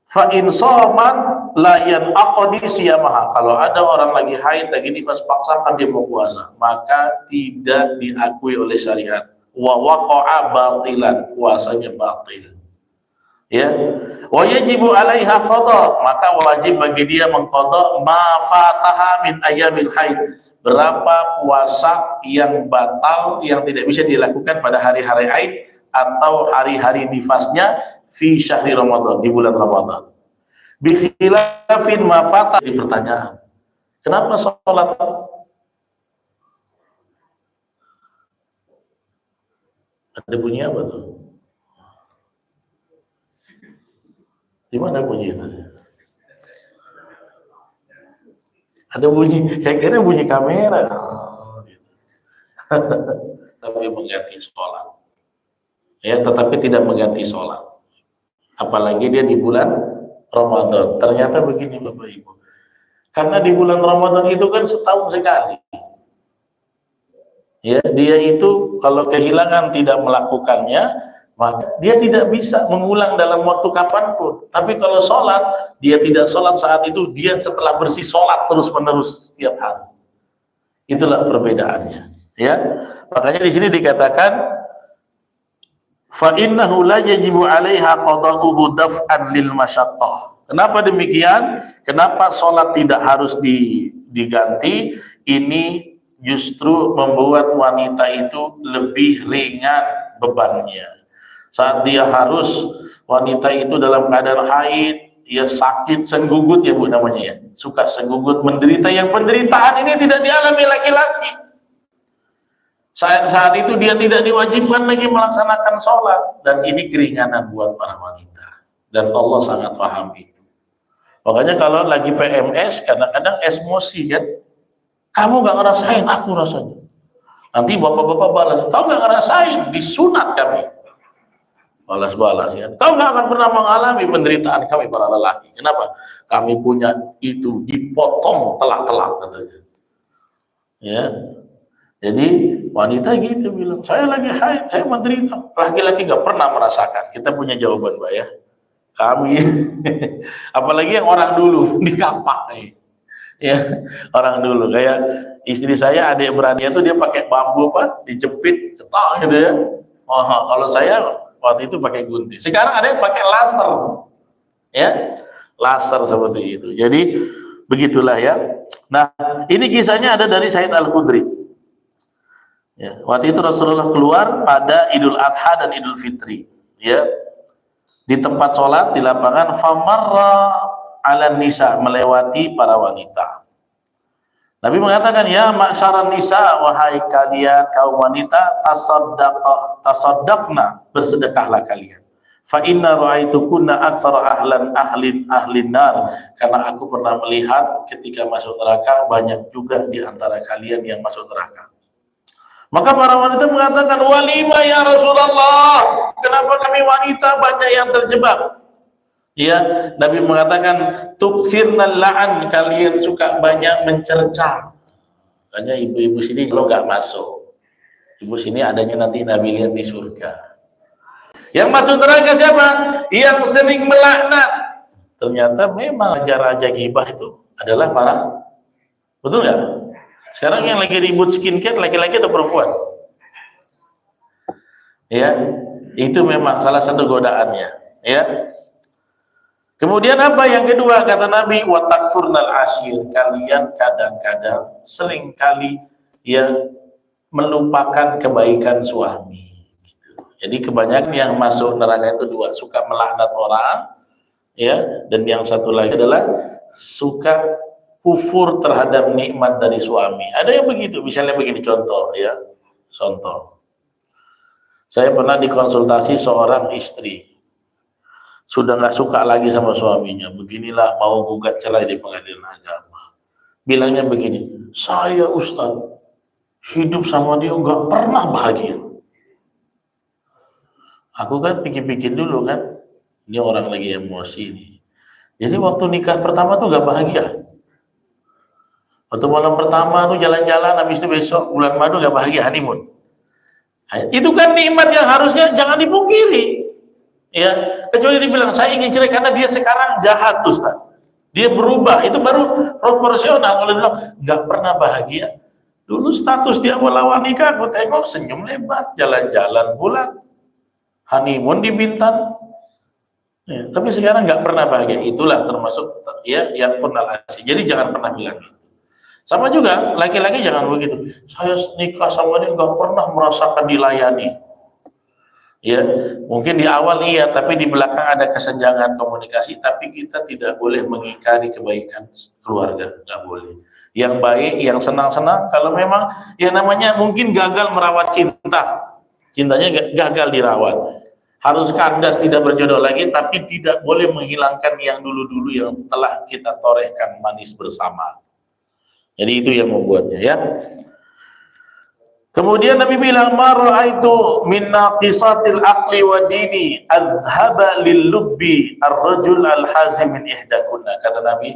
[SPEAKER 1] Fa in shaman la yanaqdi siyamaha. Kalau ada orang lagi haid, lagi nifas, paksakan dia mau puasa, maka tidak diakui oleh syariat. Wa waqa'a batilan, puasanya batil. Ya. Wa yajibu 'alaiha qada, maka wajib bagi dia mengqada ma fataha min ayyamil haid. Berapa puasa yang batal yang tidak bisa dilakukan pada hari-hari haid atau hari-hari nifasnya fi syahri Ramadan, di bulan Ramadan. Bi khilafin ma fata. Di pertanyaan, kenapa sholat? Ada bunyi apa tuh? Di mana bunyi itu? Ada bunyi, kayak kira bunyi kamera. Tapi mengganti sholat. Ya, tetapi tidak mengganti sholat. Apalagi dia di bulan Ramadan. Ternyata begini Bapak Ibu. Karena di bulan Ramadan itu kan setahun sekali. Ya, dia itu kalau kehilangan tidak melakukannya, maka dia tidak bisa mengulang dalam waktu kapanpun. Tapi kalau sholat, dia tidak sholat saat itu, dia setelah bersih sholat terus menerus setiap hari. Itulah perbedaannya. Ya, makanya di sini dikatakan fa innahu la yajibu 'alaiha qada'uhu daf'an lil masyaqqah. Kenapa demikian? Kenapa sholat tidak harus diganti? Ini justru membuat wanita itu lebih ringan bebannya. Saat dia harus, wanita itu dalam keadaan haid, ya sakit senggugut ya Bu namanya ya, suka senggugut, menderita, yang penderitaan ini tidak dialami laki-laki. Saat itu dia tidak diwajibkan lagi melaksanakan sholat, dan ini keringanan buat para wanita, dan Allah sangat paham itu. Makanya kalau lagi PMS kadang-kadang emosi kan, kamu nggak ngerasain, aku rasanya. Nanti bapak-bapak balas, kau nggak ngerasain, disunat kami. Balas-balas kan, kau nggak akan pernah mengalami penderitaan kami para lelaki. Kenapa? Kami punya itu dipotong telak-telak katanya. Ya. Jadi wanita gitu bilang, saya lagi haid, saya menderita. Laki-laki nggak pernah merasakan. Kita punya jawaban, Mbak ya. Kami, apalagi yang orang dulu di kapak, ya orang dulu kayak istri saya, adik beradiknya tuh dia pakai bambu apa, dijepit, cetak gitu ya. Oh, kalau saya waktu itu pakai gunting. Sekarang ada yang pakai laser, ya, laser seperti itu. Jadi begitulah ya. Nah, ini kisahnya ada dari Said Al-Khudri. Ya, waktu itu Rasulullah keluar pada Idul Adha dan Idul Fitri, ya, di tempat sholat di lapangan, famarra ala nisa, melewati para wanita. Nabi mengatakan, ya ma'syaran nisa, wahai kalian kaum wanita, tasaddaqna, bersedekahlah kalian. Fa inna ra'aitukunna aktsara ahlin nar, karena aku pernah melihat ketika masuk neraka banyak juga di antara kalian yang masuk neraka. Maka para wanita mengatakan, walima ya Rasulullah, kenapa kami wanita banyak yang terjebak? Ya, Nabi mengatakan, tukfirnal la'an, kalian suka banyak mencerca. Hanya ibu-ibu sini kalau nggak masuk, ibu sini adanya nanti Nabi lihat di surga. Yang masuk neraka siapa? Yang sering melaknat. Ternyata memang raja-raja gibah itu adalah para, betul nggak? Sekarang yang lagi ribut skincare laki-laki atau perempuan? Ya, itu memang salah satu godaannya. Ya. Kemudian apa yang kedua? Kata Nabi, wa takfurnal ashir, kalian kadang-kadang sering kali ya melupakan kebaikan suami. Gitu. Jadi kebanyakan yang masuk neraka itu dua, suka melaknat orang, ya, dan yang satu lagi adalah suka kufur terhadap nikmat dari suami. Ada yang begitu, misalnya begini contoh ya, contoh. Saya pernah dikonsultasi seorang istri, sudah nggak suka lagi sama suaminya, beginilah mau gugat cerai di pengadilan agama. Bilangnya begini, saya Ustaz, hidup sama dia nggak pernah bahagia. Aku kan pikir-pikir dulu kan, ini orang lagi emosi nih. Jadi waktu nikah pertama tuh nggak bahagia. Waktu malam pertama tuh jalan-jalan, habis itu besok bulan madu gak bahagia, honeymoon. Itu kan nikmat yang harusnya jangan dipungkiri. Ya, kecuali dibilang saya ingin cerai karena dia sekarang jahat, Ustaz. Dia berubah, itu baru proporsional. Kalau bilang gak pernah bahagia, dulu status dia awal-awal nikah, aku tengok senyum lebar, jalan-jalan pulang, honeymoon di Bintan. Ya, tapi sekarang gak pernah bahagia. Itulah termasuk ya yang pernah asih. Jadi jangan pernah bilang. Sama juga, laki-laki jangan begitu. Saya nikah sama dia nggak pernah merasakan dilayani. Ya, mungkin di awal iya, tapi di belakang ada kesenjangan komunikasi. Tapi kita tidak boleh mengingkari kebaikan keluarga, nggak boleh. Yang baik, yang senang-senang. Kalau memang yang namanya mungkin gagal merawat cinta, cintanya gagal dirawat. Harus kandas, tidak berjodoh lagi, tapi tidak boleh menghilangkan yang dulu-dulu yang telah kita torehkan manis bersama. Jadi itu yang membuatnya ya. Kemudian Nabi bilang, ma ra'aitu min naqisatil aqli wa dini adhaba lil lubbi ar-rajul al-hazim min ihdakunna. Kata Nabi,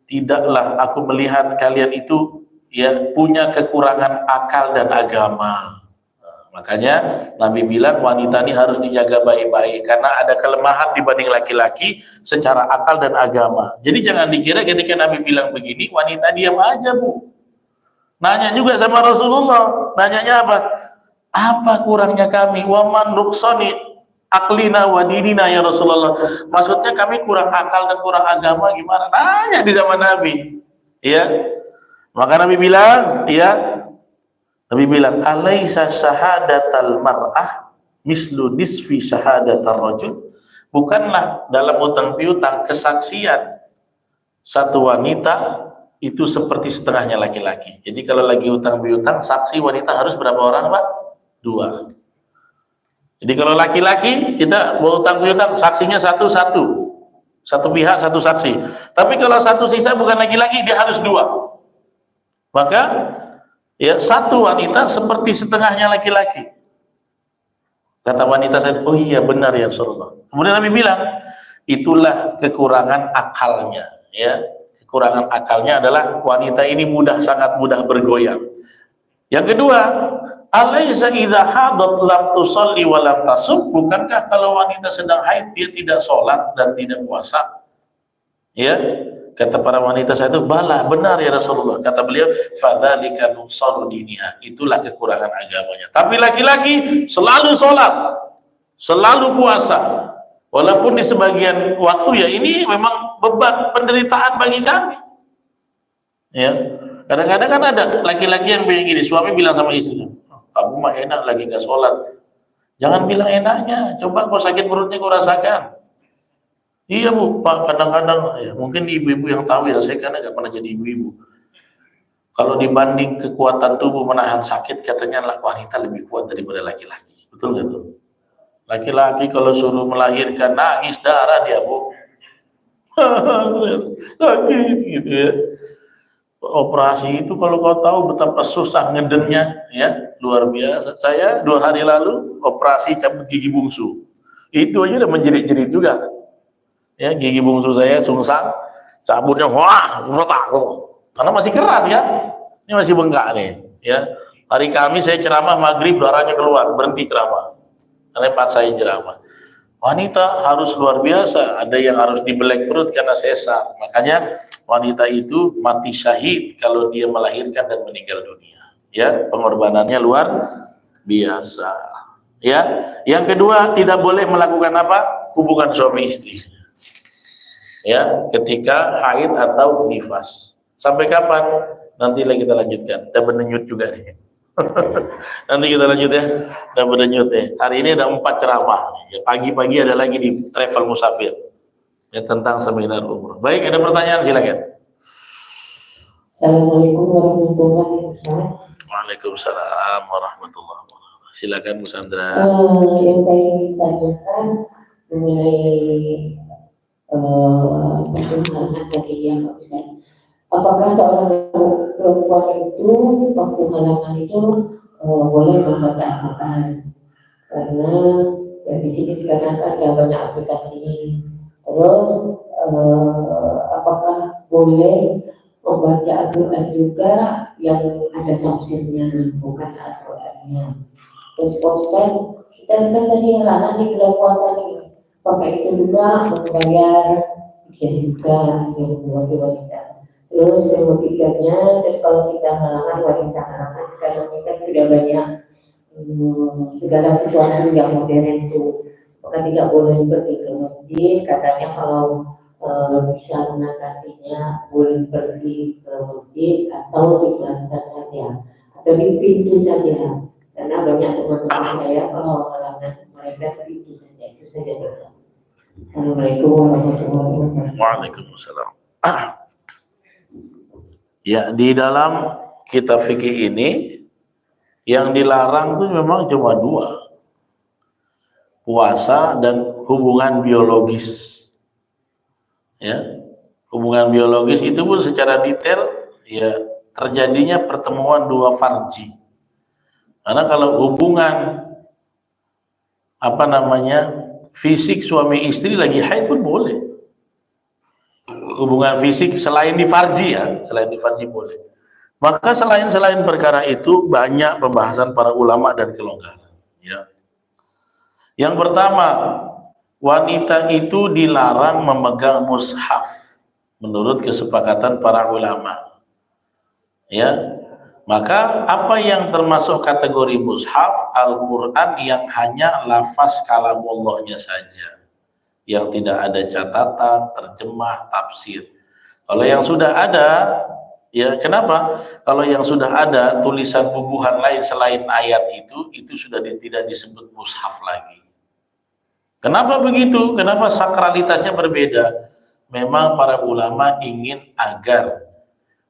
[SPEAKER 1] tidaklah aku melihat kalian itu ya punya kekurangan akal dan agama. Makanya Nabi bilang wanita ini harus dijaga baik-baik karena ada kelemahan dibanding laki-laki secara akal dan agama. Jadi jangan dikira ketika Nabi bilang begini wanita diam aja, Bu. Nanya juga sama Rasulullah. Nanyanya apa? Apa kurangnya kami? Wa man nuqsani aklina wa dinina ya Rasulullah. Maksudnya kami kurang akal dan kurang agama gimana? Nanya di zaman Nabi. Ya. Maka Nabi bilang, ya, Nabi bilang, alaisa syahadatal mar'ah mislu nisfi syahadatal rajul. Bukanlah dalam utang piutang kesaksian satu wanita itu seperti setengahnya laki-laki. Jadi kalau lagi utang piutang, saksi wanita harus berapa orang, Pak? 2. Jadi kalau laki-laki kita mau utang piutang, saksinya satu-satu. Satu pihak, satu saksi. Tapi kalau satu sisa bukan laki-laki, dia harus 2. Maka ya satu wanita seperti setengahnya laki-laki. Kata wanita saya, oh iya benar ya Rasulullah. Kemudian Nabi bilang, itulah kekurangan akalnya. Ya, kekurangan akalnya adalah wanita ini sangat mudah bergoyang. Yang kedua, alaysa idza hadat lam tusalli wa lam tasum, bukankah kalau wanita sedang haid dia tidak sholat dan tidak puasa? Ya, kata para wanita saya itu, bala, benar ya Rasulullah. Kata beliau, fadzalika nuqsanu diniha, itulah kekurangan agamanya. Tapi laki-laki selalu sholat, selalu puasa. Walaupun di sebagian waktu ya ini memang beban penderitaan bagi kami. Ya, kadang-kadang kan ada laki-laki yang begini, suami bilang sama istrinya, kamu mah enak lagi gak sholat. Jangan bilang enaknya, coba kau sakit perutnya kau rasakan. Iya Bu, Pak, kadang-kadang ya, mungkin ibu-ibu yang tahu ya, saya karena gak pernah jadi ibu-ibu. Kalau dibanding kekuatan tubuh menahan sakit, katanya lah wanita lebih kuat daripada laki-laki. Betul nggak tuh? Laki-laki kalau suruh melahirkan nangis darah dia Bu. Sakit gitu ya. Operasi itu kalau kau tahu betapa susah ngedennya, ya luar biasa. Saya 2 hari lalu operasi cabut gigi bungsu. Itu aja udah menjerit-jerit juga. Ya, gigi bungsu saya sungsang, cabutnya wah, retak, karena masih keras ya, ini masih bengkak nih. Ya, hari Kamis saya ceramah maghrib darahnya keluar, berhenti ceramah, karena pas saya ceramah. Wanita harus luar biasa, ada yang harus dibelek perut karena sesar, makanya wanita itu mati syahid kalau dia melahirkan dan meninggal dunia. Ya, pengorbanannya luar biasa. Ya, yang kedua tidak boleh melakukan apa? Hubungan suami istri. Ya, ketika haid atau nifas. Sampai kapan? Nanti lagi kita lanjutkan. Kita berdenyut juga nih. Nanti kita lanjut ya. Kita berdenyut ya. Hari ini ada 4 ceramah. Ya, pagi-pagi ada lagi di Travel Musafir. Ya, tentang seminar umroh. Baik, ada pertanyaan silakan.
[SPEAKER 2] Assalamualaikum warahmatullahi wabarakatuh.
[SPEAKER 1] Waalaikumsalam warahmatullahi wabarakatuh. Silakan Bu Sandra.
[SPEAKER 2] Yang saya ingin tanyakan mengenai persoalan tadi yang bisa, apakah seorang perempuan itu waktu halangan itu boleh membaca Al-Quran? Karena ya, di sini sekarang kan ada banyak aplikasi. Terus apakah boleh membaca Al-Quran juga yang ada tafsirnya, bukan Al-Qurannya? Terus Ustaz, kita kan tadi halangan di bulan puasa nih, pakai itu juga membayar ya juga yang bagi wanita. Terus yang ketiganya, terus kalau kita halangan wanita halangan sekarang ini kan sudah banyak segala sesuatu yang modern itu, maka tidak boleh pergi ke masjid. Katanya kalau bisa mengatasinya boleh pergi ke masjid atau di lantai saja atau di pintu saja, karena banyak teman-teman saya kalau halangan mereka ke pintu saja, itu saja dosa. Assalamualaikum warahmatullahi wabarakatuh.
[SPEAKER 1] Waalaikumsalam. Ya, di dalam kitab fikih ini yang dilarang itu memang cuma 2. Puasa dan hubungan biologis. Ya. Hubungan biologis itu pun secara detail ya terjadinya pertemuan 2 farji. Karena kalau hubungan fisik suami istri lagi haid pun boleh. Hubungan fisik selain di farji ya, selain di farji boleh. Maka selain perkara itu banyak pembahasan para ulama dan kelonggaran. Ya. Yang pertama, wanita itu dilarang memegang mushaf menurut kesepakatan para ulama. Ya. Maka apa yang termasuk kategori mushaf? Al-Quran yang hanya lafaz kalamullahnya saja, yang tidak ada catatan, terjemah, tafsir. Kalau yang sudah ada, ya kenapa? Kalau yang sudah ada tulisan bubuhan lain selain ayat itu sudah tidak disebut mushaf lagi. Kenapa begitu? Kenapa sakralitasnya berbeda? Memang para ulama ingin agar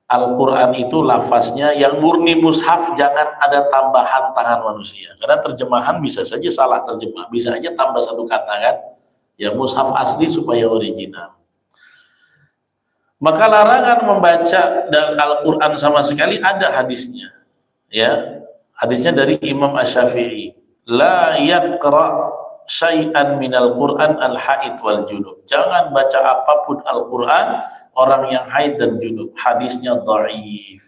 [SPEAKER 1] Al-Quran itu lafaznya yang murni mushaf, jangan ada tambahan tangan manusia. Karena terjemahan bisa saja salah terjemah, bisa aja tambah 1 kata kan? Ya mushaf asli supaya original. Maka larangan membaca dan Al-Quran sama sekali ada hadisnya. Ya, hadisnya dari Imam Asy-Syafi'i. La yaqra syai'an minal Quran al-haid wal junub. Jangan baca apapun Al-Quran orang yang haid dan junub. Hadisnya dhaif.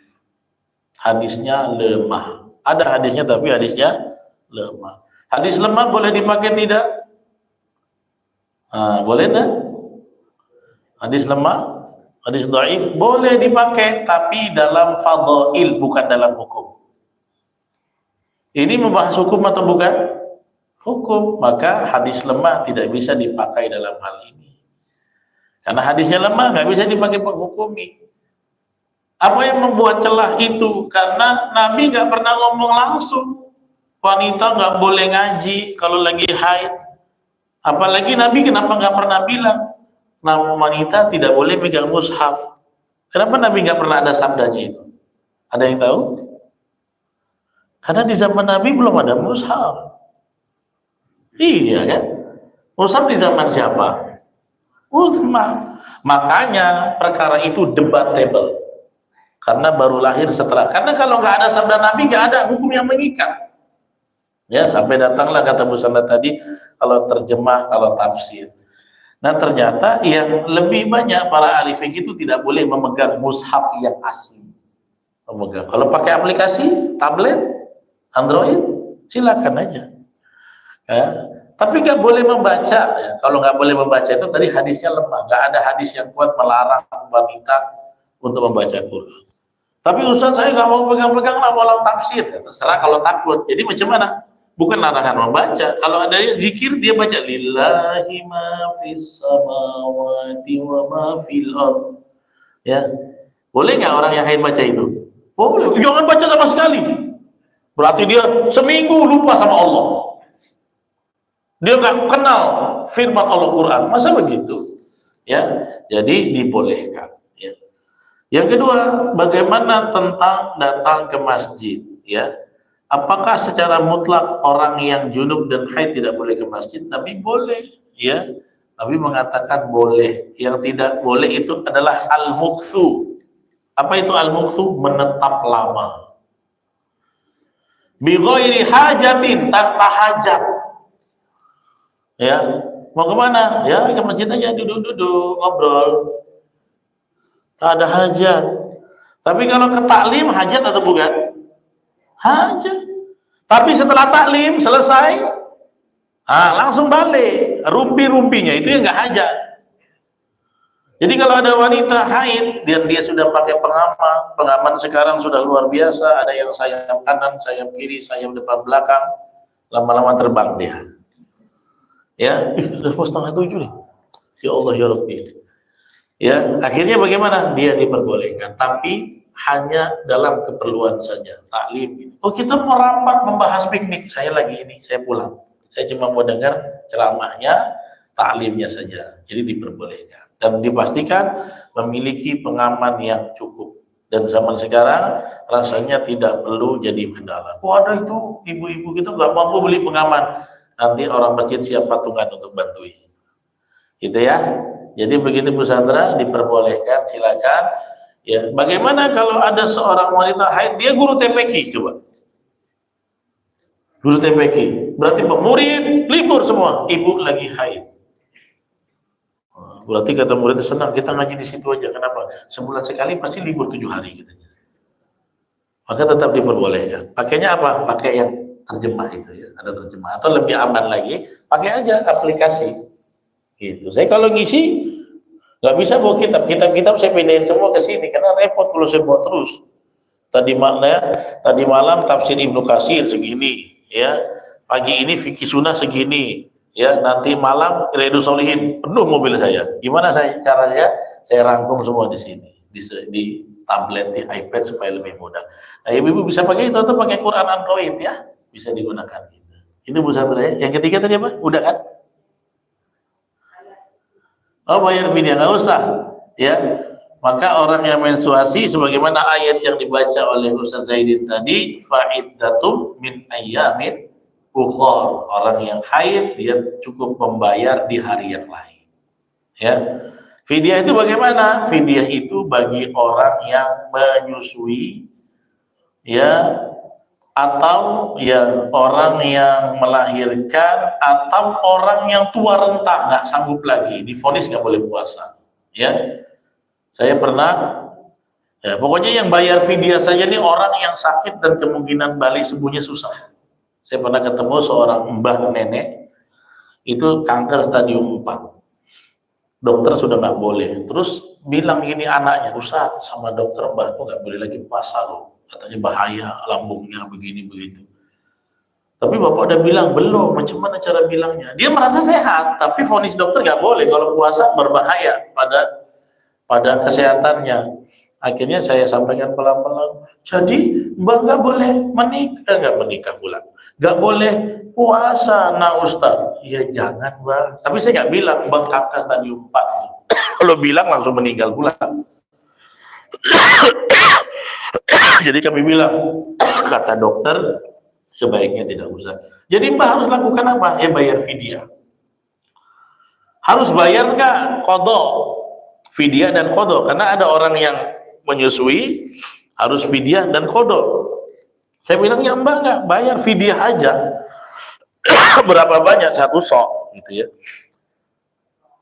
[SPEAKER 1] Hadisnya lemah. Ada hadisnya tapi hadisnya lemah. Hadis lemah boleh dipakai tidak? Boleh enggak? Hadis lemah, hadis dhaif boleh dipakai tapi dalam fadhail bukan dalam hukum. Ini membahas hukum atau bukan? Hukum. Maka hadis lemah tidak bisa dipakai dalam hal ini. Karena hadisnya lemah nggak bisa dipakai penghukumi. Apa yang membuat celah itu? Karena Nabi nggak pernah ngomong langsung. Wanita nggak boleh ngaji kalau lagi haid. Apalagi Nabi kenapa nggak pernah bilang wanita tidak boleh pegang mushaf? Kenapa Nabi nggak pernah ada sabdanya itu? Ada yang tahu? Karena di zaman Nabi belum ada mushaf. Iya kan? Mushaf di zaman siapa? Utsman. Makanya perkara itu debatable. Karena baru lahir setelah. Karena kalau nggak ada sabda Nabi nggak ada hukum yang mengikat. Ya, sampai datanglah kata Bu Sandra tadi, kalau terjemah, kalau tafsir. Nah, ternyata yang lebih banyak para ahli fikih itu tidak boleh memegang mushaf yang asli. Memegang. Kalau pakai aplikasi, tablet, Android, silakan aja. Ya. Tapi nggak boleh membaca. Ya. Kalau nggak boleh membaca itu tadi hadisnya lemah. Nggak ada hadis yang kuat melarang wanita untuk membaca Quran. Tapi Ustaz saya nggak mau pegang-pegang lah walau tafsir. Ya, terserah kalau takut. Jadi macam mana? Bukan larangan membaca. Kalau ada zikir dia baca lillahi ma fis samawati wa ma fil ardh. Ya. Boleh nggak orang yang haid baca itu? Boleh. Jangan baca sama sekali. Berarti dia seminggu lupa sama Allah. Dia nggak kenal firman Allah Quran. Masa begitu? Ya. Jadi dibolehkan. Ya. Yang kedua, bagaimana tentang datang ke masjid? Ya. Apakah secara mutlak orang yang junub dan haid tidak boleh ke masjid? Nabi boleh, ya. Nabi mengatakan boleh. Yang tidak boleh itu adalah al-mukthu. Apa itu al-mukthu? Menetap lama. Bi ghairi hajatin, tanpa hajat. Ya, mau kemana? Ya, ke masjid aja, duduk-duduk, ngobrol. Tak ada hajat. Tapi kalau ke taklim, hajat atau bukan? Hajat. Tapi setelah taklim selesai, langsung balik. Rumpi-rumpinya itu yang nggak hajat. Jadi kalau ada wanita haid dan dia sudah pakai pengaman sekarang sudah luar biasa. Ada yang sayap kanan, sayap kiri, sayap depan belakang. Lama-lama terbang dia. Ya, sudah mau 6:30 nih. Ya Allah ya Rabbi. Ya, akhirnya bagaimana? Dia diperbolehkan. Tapi hanya dalam keperluan saja, taklim. Oh, kita mau rapat membahas piknik, saya lagi ini, saya pulang. Saya cuma mau dengar ceramahnya, taklimnya saja. Jadi diperbolehkan. Dan dipastikan memiliki pengaman yang cukup. Dan zaman sekarang rasanya tidak perlu jadi kendala. Oh, ada itu ibu-ibu kita nggak mampu beli pengaman. Nanti orang masjid siap patungan untuk bantuin. Gitu ya. Jadi begitu Bu Sandra, diperbolehkan, silakan. Ya, bagaimana kalau ada seorang wanita haid, dia guru TPQ coba. Guru TPQ, berarti murid libur semua, ibu lagi haid. Berarti kata muridnya senang, kita ngaji di situ aja. Kenapa? Sebulan sekali pasti libur 7 hari katanya. Maka tetap diperbolehkan. Pakainya apa? Pakai yang terjemah itu ya, ada terjemah. Atau lebih aman lagi, pakai aja aplikasi. Gitu. Saya kalau ngisi nggak bisa bawa kitab saya pindahin semua ke sini karena repot kalau saya bawa terus. Tadi malam tafsir Ibnu Katsir segini, ya. Pagi ini fikih sunnah segini, ya. Nanti malam Riyadhus Shalihin penuh mobil saya. Gimana caranya? Saya rangkum semua di sini, di tablet, di iPad supaya lebih mudah. Nah, ibu-ibu bisa pakai itu atau pakai Quran Android ya, bisa digunakan. Itu Bu Sandra ya. Yang ketiga tadi apa? Udah kan? Oh, bayar fidyah nggak usah, ya. Maka orang yang menstruasi sebagaimana ayat yang dibaca oleh Ustaz Zaidin tadi, fa'iddatum min ayyamin ukhar. Orang yang haid dia cukup membayar di hari yang lain. Ya. Fidyah itu bagaimana? Fidyah itu bagi orang yang menyusui, ya, atau ya orang yang melahirkan, atau orang yang tua renta nggak sanggup lagi, divonis nggak boleh puasa. Ya, saya pernah Ya, pokoknya yang bayar fidyah saja nih orang yang sakit dan kemungkinan balik sembuhnya susah. Saya pernah ketemu seorang mbah nenek, itu kanker stadium 4. Dokter sudah nggak boleh. Terus bilang gini anaknya, Ustaz, sama dokter mbah tuh nggak boleh lagi puasa loh. Katanya bahaya lambungnya begini begitu. Tapi bapak udah bilang belum. Macam mana cara bilangnya? Dia merasa sehat, tapi vonis dokter nggak boleh kalau puasa berbahaya pada kesehatannya. Akhirnya saya sampaikan pelan-pelan. Jadi mbak nggak boleh menikah, nggak menikah pula, nggak boleh puasa, nah Ustaz. Ya jangan bang. Tapi saya nggak bilang bang kanker stadium 4. Kalau bilang langsung meninggal pula. Jadi kami bilang, kata dokter sebaiknya tidak usah. Jadi mbak harus lakukan apa? Ya bayar fidyah. Harus bayar nggak? Qadha. Fidyah dan qadha. Karena ada orang yang menyusui harus fidyah dan qadha. Saya bilang ya mbak nggak, bayar fidyah aja. Berapa banyak? 1 sok gitu ya.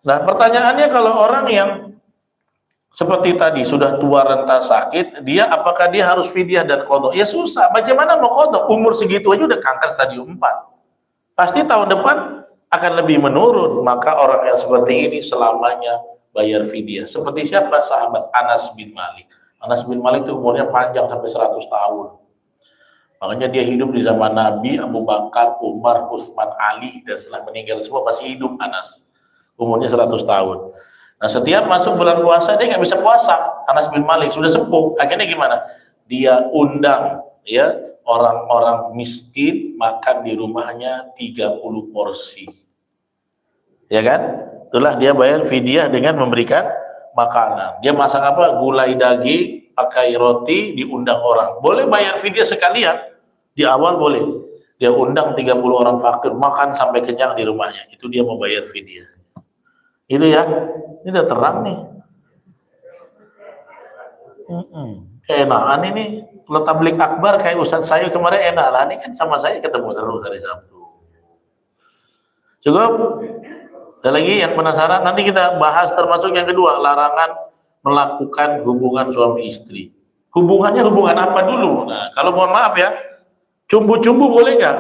[SPEAKER 1] Nah pertanyaannya kalau orang yang seperti tadi sudah tua renta sakit, dia apakah dia harus fidyah dan qadha? Ya susah. Bagaimana mau qadha? Umur segitu aja udah kanker stadium 4. Pasti tahun depan akan lebih menurun. Maka orang yang seperti ini selamanya bayar fidyah. Seperti siapa? Sahabat Anas bin Malik. Anas bin Malik itu umurnya panjang sampai 100 tahun. Makanya dia hidup di zaman Nabi, Abu Bakar, Umar, Utsman, Ali, dan setelah meninggal semua masih hidup Anas. Umurnya 100 tahun. Nah setiap masuk bulan puasa dia nggak bisa puasa. Anas bin Malik sudah sepuh. Akhirnya gimana? Dia undang ya orang-orang miskin makan di rumahnya 30 porsi. Ya kan? Itulah dia bayar fidyah dengan memberikan makanan. Dia masak apa? Gulai daging, pakai roti, diundang orang. Boleh bayar fidyah sekalian. Di awal boleh. Dia undang 30 orang fakir makan sampai kenyang di rumahnya. Itu dia mau bayar fidyah. Itu ya, ini udah terang nih. Keenakan ini, kalau tablik akbar kayak Ustaz saya kemarin enak lah, ini kan sama saya ketemu terus hari Sabtu. Cukup? Ada lagi yang penasaran? Nanti kita bahas termasuk yang kedua, larangan melakukan hubungan suami istri. Hubungannya hubungan apa dulu? Nah, kalau mohon maaf ya, cumbu-cumbu boleh nggak?